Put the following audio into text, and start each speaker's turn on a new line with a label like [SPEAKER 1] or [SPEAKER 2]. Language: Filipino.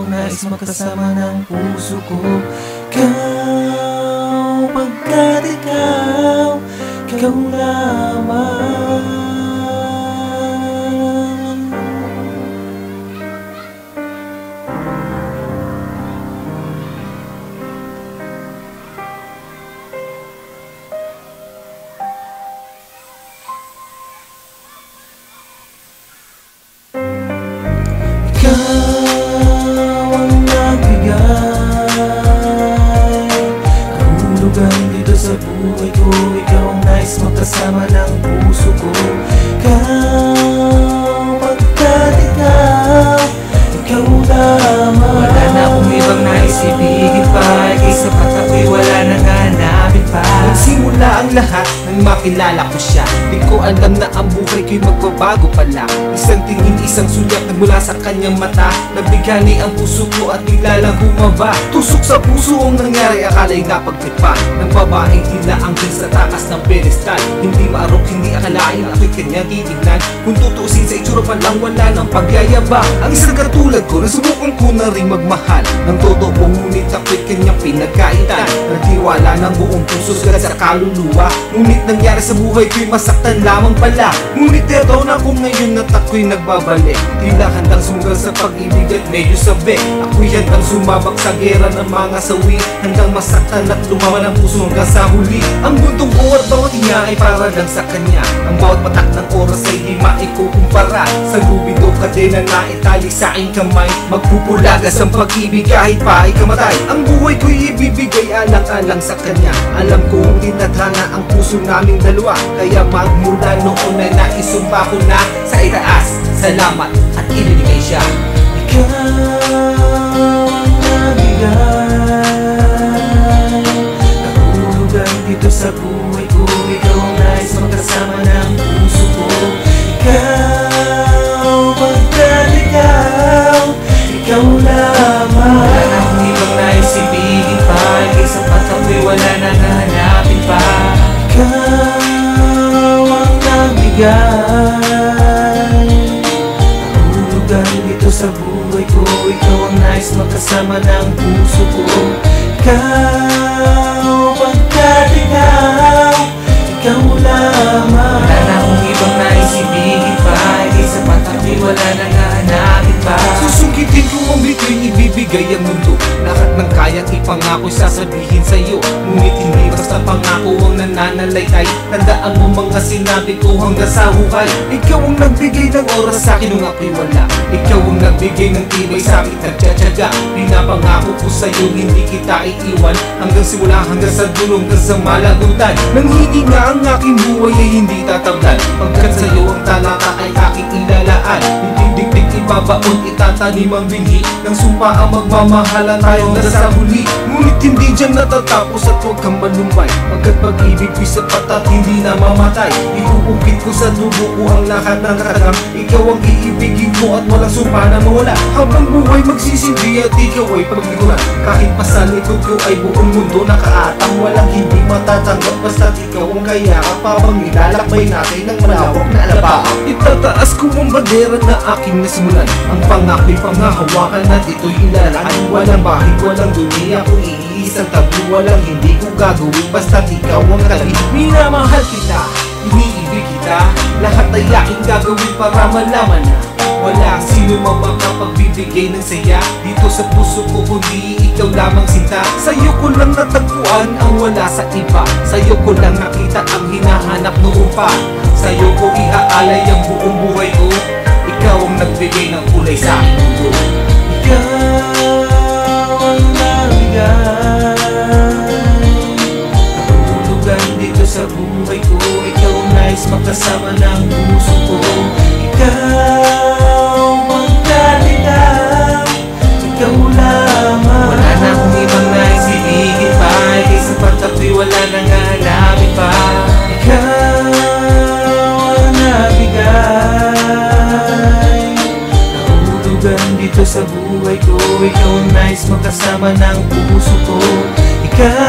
[SPEAKER 1] nais makasama ng puso ko. Ikaw, pagkat ikaw lamang. Ikaw ang nagbigay kahulugan dito sa buhay ko. Ikaw ang nais makasama ng puso ko. Ikaw, pagkat ikaw lamang.
[SPEAKER 2] Wala na akong ibang nais ibigin pa, kaysa patakoy wala nang hanapin pa.
[SPEAKER 1] Nagsimula ang lahat nang makilala ko siya. Di ko alam na ang buhay ko'y magbabago pala. Isang tingin, isang sulyap nagmula sa kanyang mata. Nabigani ang puso ko at bigla lang bumaba. Tusok sa puso ang nangyari, akala'y napagtipan ng babaeng inaangkin sa takas ng pedestal. Hindi maarok, hindi akalain ako'y kanyang titignan. Kung tutusin sa itsura pa lang, wala ng pagyayabang. Ang isang katulad ko, nasubukan ko na rin magmahal ng totoo, ngunit ako'y kanyang pinagkaitan. Nagtiwala ng buong puso sa kaluluwa, ngunit nangyari sa buhay ko'y masaktan lamang pala. Ngunit eto na kung ngayon at ako'y nagbabalik, tila handang sumugal sa pag-ibig at medyo sabi. Ako'y handang sumabak sa gera ng mga sawi, handang masaktan at lumawan ang puso hanggang sa huli. Ang buntong ko at bawat niya ay para lang sa kanya. Ang bawat patak ng oras ay di maikukumpara sa lubido kadena na itali sa aking kamay. Magpupulagas ang pag-ibig kahit pa ay kamatay. Ang buhay ko'y ibibigay alang-alang sa kanya. Alam kong tinadhana ang puso naming dalawa, kaya magmula noon ay naisumpa ko na sa itaas. Salamat at ibinigay siya. Ikaw ang nabigay kahulugan dito sa buhay ko. Ikaw ang nais makasama ng puso ko. Ikaw, pagkat ikaw lamang.
[SPEAKER 2] Wala na akong ibang nais ibigin pa, kaysa patakoy wala nang hanapin pa.
[SPEAKER 1] Ikaw ang nagbigay kahulugan dito sa buhay ko. Ikaw ang nais makasama ng puso ko. Ikaw, pagkat ikaw lamang.
[SPEAKER 2] Wala na akong ibang nais ibigin pa, kaysa patakoy wala nang hanapin pa.
[SPEAKER 1] Susukitin ko ang bituin, ibibigay ang mundo. Lahat ng kayang ipangako'y sasabihin sa'yo, ngunit hindi basta pangako ang nananalaytay. Tandaan mo mga sinabi ko hanggang sa hukay. Ikaw ang nagbigay ng oras sa'kin nung ako'y wala. Ikaw ang nagbigay ng tibay sa'kin nagtsatsaga. Pinapangako ko sa'yo hindi kita iiwan, hanggang simula hanggang sa dulo, hanggang sa malagutan. Nanghingi nga ang aking buhay ay hindi tatablan, pagkat sa'yo ang talata ay aking ilalaan. Hindi dikdik ibabaon, itatanim ang binhi ng sumpa ang magmamahalan tayo hanggang sa huli. Ngunit hindi dyan natatapos at huwag kang malumbay, pagkat pag-ibig ko'y sapat at hindi na mamatay. Iuukit ko sa dugo ko ang lahat ng katagam. Ikaw ang iibigin ko at walang sumpa na mawala. Habang buhay magsisindi at ikaw ay paglikuran, kahit pa sa likod ko ay buong mundo nakaatang. Walang hindi matatanggap basta't ikaw ang kayakap, habang nilalakbay natin ng malawak na alabaan. Itataas ko ang bandera na aking nasimulan, ang pangako'y pangahawakan at ito'y ilalaan. Walang bahid, walang dunia, kung iisang tabi, walang hindi ko gagawin basta't ikaw ang kali. Minamahal kita, iniibig kita, lahat ay aking gagawin para malaman na wala sino mang makapagbibigay ng saya dito sa puso ko kundi ikaw lamang sinta. Sa'yo ko lang natagpuan ang wala sa iba, sa'yo ko lang nakita ang hinahanap noon pa. Sa'yo ko iaalay ang buong buhay ko, ikaw ang nagbigay ng kulay sa aking mundo. Ikaw ang nabigay kahulugan dito sa buhay ko. Ikaw ang nais makasama ng puso ko. Ikaw, pagkat ikaw lamang.
[SPEAKER 2] Wala na akong ibang nais ibigin pa, kaysa patakoy wala nang hanapin pa.
[SPEAKER 1] Ikaw ang nabigay kahulugan dito sa buhay ko. Ikaw ang nais makasama ng puso ko. Ikaw